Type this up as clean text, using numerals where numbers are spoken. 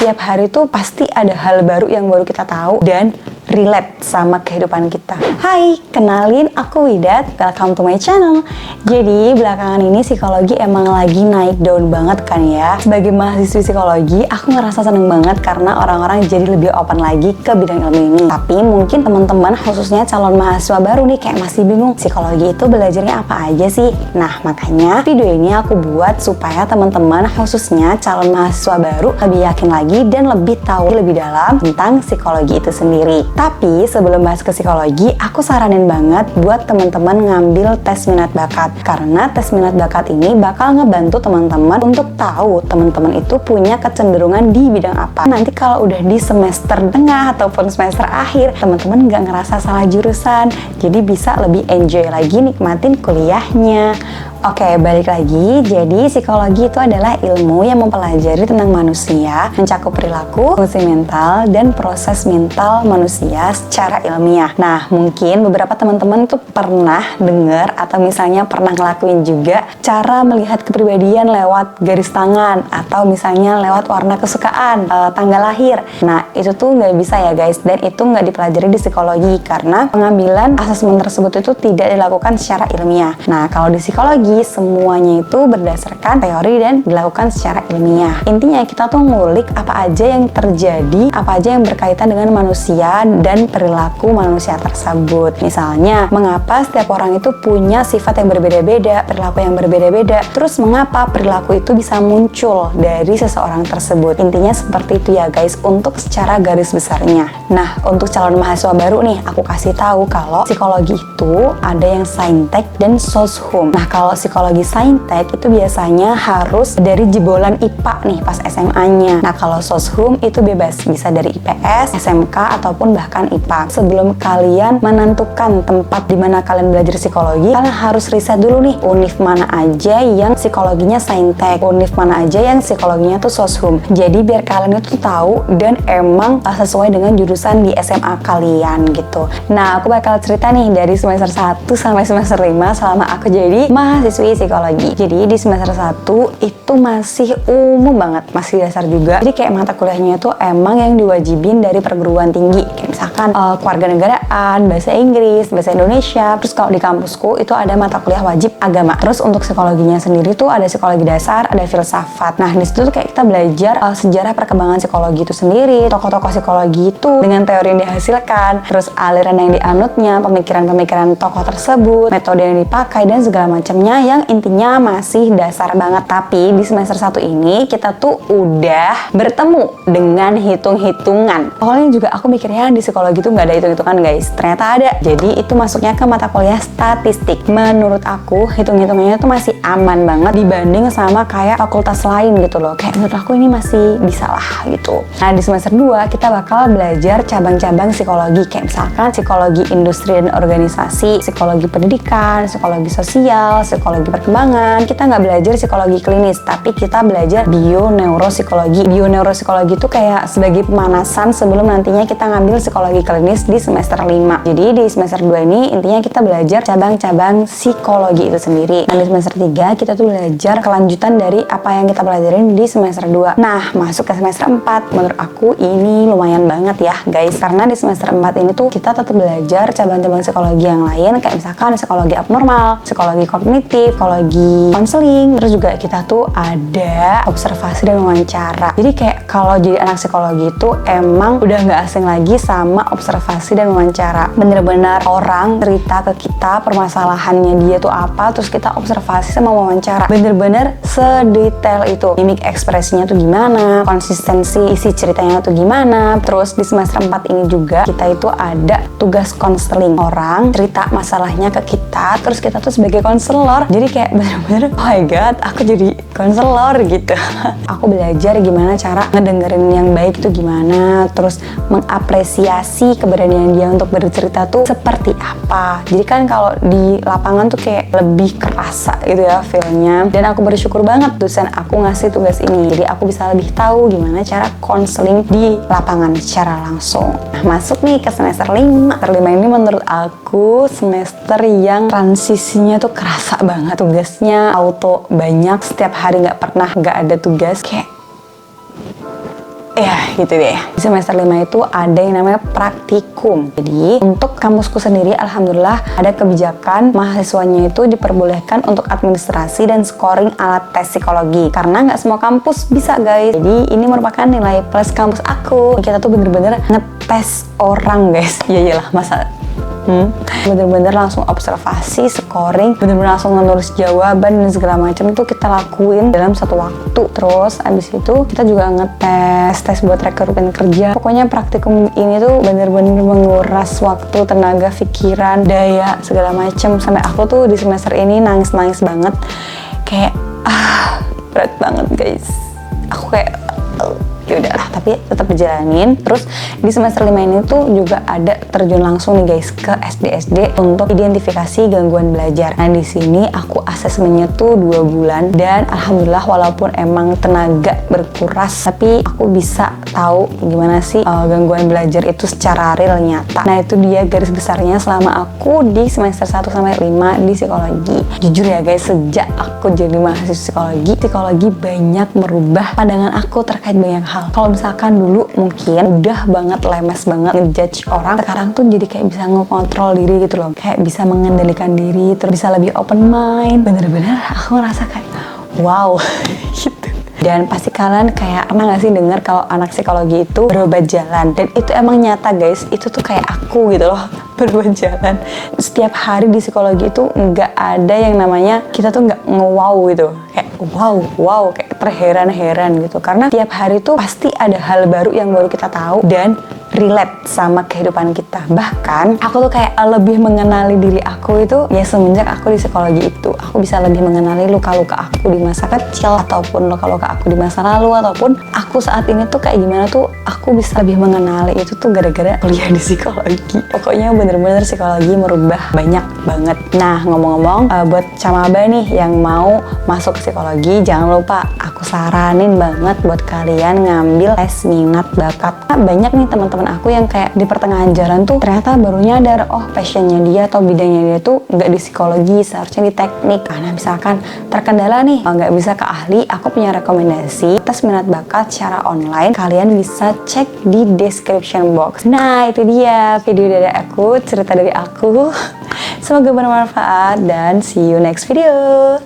setiap hari tuh pasti ada hal baru yang baru kita tahu dan relate sama kehidupan kita. Hai, kenalin aku Widat, welcome to my channel. Jadi belakangan ini psikologi emang lagi naik daun banget kan ya. Sebagai mahasiswi psikologi, aku ngerasa seneng banget karena orang-orang jadi lebih open lagi ke bidang ilmu ini. Tapi mungkin teman-teman khususnya calon mahasiswa baru nih kayak masih bingung, psikologi itu belajarnya apa aja sih? Nah, makanya video ini aku buat supaya teman-teman khususnya calon mahasiswa baru lebih yakin lagi dan lebih tahu lebih dalam tentang psikologi itu sendiri. Tapi sebelum bahas ke psikologi, aku saranin banget buat teman-teman ngambil tes minat bakat. Karena tes minat bakat ini bakal ngebantu teman-teman untuk tahu teman-teman itu punya kecenderungan di bidang apa. Nanti kalau udah di semester tengah ataupun semester akhir, teman-teman nggak ngerasa salah jurusan. Jadi bisa lebih enjoy lagi nikmatin kuliahnya. Oke, balik lagi. Jadi psikologi itu adalah ilmu yang mempelajari tentang manusia, mencakup perilaku, fungsi mental, dan proses mental manusia secara ilmiah. Nah, mungkin beberapa teman-teman tuh pernah dengar atau misalnya pernah ngelakuin juga cara melihat kepribadian lewat garis tangan atau misalnya lewat warna kesukaan, tanggal lahir. Nah, itu tuh nggak bisa ya guys, dan itu nggak dipelajari di psikologi karena pengambilan asesmen tersebut itu tidak dilakukan secara ilmiah. Nah, kalau di psikologi semuanya itu berdasarkan teori dan dilakukan secara ilmiah. Intinya kita tuh ngulik apa aja yang terjadi, apa aja yang berkaitan dengan manusia dan perilaku manusia tersebut. Misalnya, mengapa setiap orang itu punya sifat yang berbeda-beda, perilaku yang berbeda-beda, terus mengapa perilaku itu bisa muncul dari seseorang tersebut. Intinya seperti itu ya guys, untuk secara garis besarnya. Nah, untuk calon mahasiswa baru nih, aku kasih tahu kalau psikologi itu ada yang saintek dan soshum. Nah, kalau psikologi saintek itu biasanya harus dari jebolan IPA nih pas SMA-nya. Nah, kalau soshum itu bebas, bisa dari IPS, SMK, ataupun bahkan IPA. Sebelum kalian menentukan tempat di mana kalian belajar psikologi, kalian harus riset dulu nih, univ mana aja yang psikologinya saintek, univ mana aja yang psikologinya tuh soshum. Jadi biar kalian itu tahu dan emang sesuai dengan jurusan di SMA kalian gitu. Nah, aku bakal cerita nih dari semester 1 sampai semester 5 selama aku jadi mahasiswi psikologi. Jadi di semester 1 itu masih umum banget, masih dasar juga. Jadi kayak mata kuliahnya itu emang yang diwajibin dari perguruan tinggi. Kayak misalkan kewarganegaraan, bahasa Inggris, bahasa Indonesia. Terus kalau di kampusku itu ada mata kuliah wajib agama. Terus untuk psikologinya sendiri tuh ada psikologi dasar, ada filsafat. Nah, di situ tuh kayak kita belajar sejarah perkembangan psikologi itu sendiri, tokoh-tokoh psikologi itu dengan teori yang dihasilkan, terus aliran yang dianutnya, pemikiran-pemikiran tokoh tersebut, metode yang dipakai dan segala macamnya yang intinya masih dasar banget. Tapi di semester 1 ini kita tuh udah bertemu dengan hitung-hitungan. Awalnya juga aku mikirnya di psikologi tuh nggak ada hitung-hitungan guys, ternyata ada. Jadi itu masuknya ke mata kuliah statistik. Menurut aku hitung-hitungannya tuh masih aman banget dibanding sama kayak fakultas lain gitu loh. Kayak menurut aku ini masih bisa lah gitu. Nah, di semester 2 kita bakal belajar cabang-cabang psikologi, kayak misalkan psikologi industri dan organisasi, psikologi pendidikan, psikologi sosial, psikologi perkembangan. Kita nggak belajar psikologi klinis, tapi kita belajar bioneuropsikologi. Bioneuropsikologi itu kayak sebagai pemanasan sebelum nantinya kita ngambil psikologi klinis di semester 5. Jadi di semester 2 ini intinya kita belajar cabang-cabang psikologi itu sendiri. Dan di semester 3 kita tuh belajar kelanjutan dari apa yang kita pelajarin di semester 2. Nah, masuk ke semester 4 menurut aku ini lumayan banget ya guys, karena di semester 4 ini tuh kita tetap belajar cabang-cabang psikologi yang lain, kayak misalkan psikologi abnormal, psikologi kognitif, psikologi konseling, terus juga kita tuh ada observasi dan wawancara. Jadi kayak kalau jadi anak psikologi itu emang udah nggak asing lagi sama observasi dan wawancara. Bener-bener orang cerita ke kita permasalahannya dia tuh apa, terus kita observasi sama wawancara. Bener-bener sedetail itu. Mimik ekspresinya tuh gimana, konsistensi isi ceritanya tuh gimana. Terus di semester 4 ini juga kita itu ada tugas konseling. Orang cerita masalahnya ke kita, terus kita tuh sebagai konselor. Jadi kayak bener-bener oh my god, aku jadi konselor gitu. Aku belajar gimana cara ngedengerin yang baik itu gimana, terus mengapresiasi keberanian dia untuk bercerita tuh seperti apa. Jadi kan kalau di lapangan tuh kayak lebih kerasa gitu ya feelnya. Dan aku bersyukur banget dosen aku ngasih tugas ini. Jadi aku bisa lebih tahu gimana cara konseling di lapangan secara langsung. Nah, masuk nih ke semester 5. Semester 5 ini menurut aku semester yang transisinya tuh kerasa banget. Tugasnya auto banyak, setiap hari nggak pernah nggak ada tugas. Kayak ya gitu deh. Di semester 5 itu ada yang namanya praktikum. Jadi untuk kampusku sendiri alhamdulillah ada kebijakan mahasiswanya itu diperbolehkan untuk administrasi dan scoring alat tes psikologi. Karena nggak semua kampus bisa guys. Jadi ini merupakan nilai plus kampus aku. Kita tuh bener-bener ngetes orang guys. Ya iyalah masa bener-bener langsung observasi, scoring, bener-bener langsung nulis jawaban dan segala macam itu kita lakuin dalam satu waktu. Terus abis itu kita juga tes buat rekrutmen kerja. Pokoknya praktikum ini tuh bener-bener menguras waktu, tenaga, pikiran, daya, segala macam. Sampai aku tuh di semester ini nangis-nangis banget, kayak berat banget guys. Aku kayak ya udahlah, tapi tetap dijalanin. Terus di semester 5 ini tuh juga ada terjun langsung nih guys ke SD-SD untuk identifikasi gangguan belajar. Nah di sini aku asesmennya tuh 2 bulan dan alhamdulillah walaupun emang tenaga berkuras, tapi aku bisa tahu gimana sih gangguan belajar itu secara real nyata. Nah itu dia garis besarnya selama aku di semester 1 sampai 5 di psikologi. Jujur ya guys, sejak aku jadi mahasiswa psikologi banyak merubah pandangan aku terkait banyak hal. Kalau misalkan dulu mungkin udah banget lemes banget ngejudge orang, sekarang tuh jadi kayak bisa ngekontrol diri gitu loh, kayak bisa mengendalikan diri, terus bisa lebih open mind. Bener-bener aku ngerasa kayak wow gitu. Dan pasti kalian kayak pernah gak sih dengar kalau anak psikologi itu berobat jalan, dan itu emang nyata guys, itu tuh kayak aku gitu loh, berobat jalan. Setiap hari di psikologi itu nggak ada yang namanya kita tuh nggak nge-wow gitu, kayak wow kayak terheran-heran gitu, karena tiap hari tuh pasti ada hal baru yang baru kita tahu dan relate sama kehidupan kita. Bahkan aku tuh kayak lebih mengenali diri aku itu ya semenjak aku di psikologi itu. Aku bisa lebih mengenali luka-luka aku di masa kecil, ataupun luka-luka aku di masa lalu, ataupun aku saat ini tuh kayak gimana tuh aku bisa lebih mengenali itu tuh gara-gara kuliah di psikologi. Pokoknya bener-bener psikologi merubah banyak banget. Nah ngomong-ngomong buat camaba nih yang mau masuk psikologi, jangan lupa aku saranin banget buat kalian ngambil tes minat bakat. Banyak nih teman-teman aku yang kayak di pertengahan jalan tuh ternyata baru nyadar, oh passionnya dia atau bidangnya dia tuh nggak di psikologi, seharusnya di teknik. Karena misalkan terkendala nih nggak bisa ke ahli, aku punya rekomendasi tes minat bakat secara online. Kalian bisa cek di description box. Nah itu dia video dari aku, cerita dari aku. Semoga bermanfaat dan see you next video.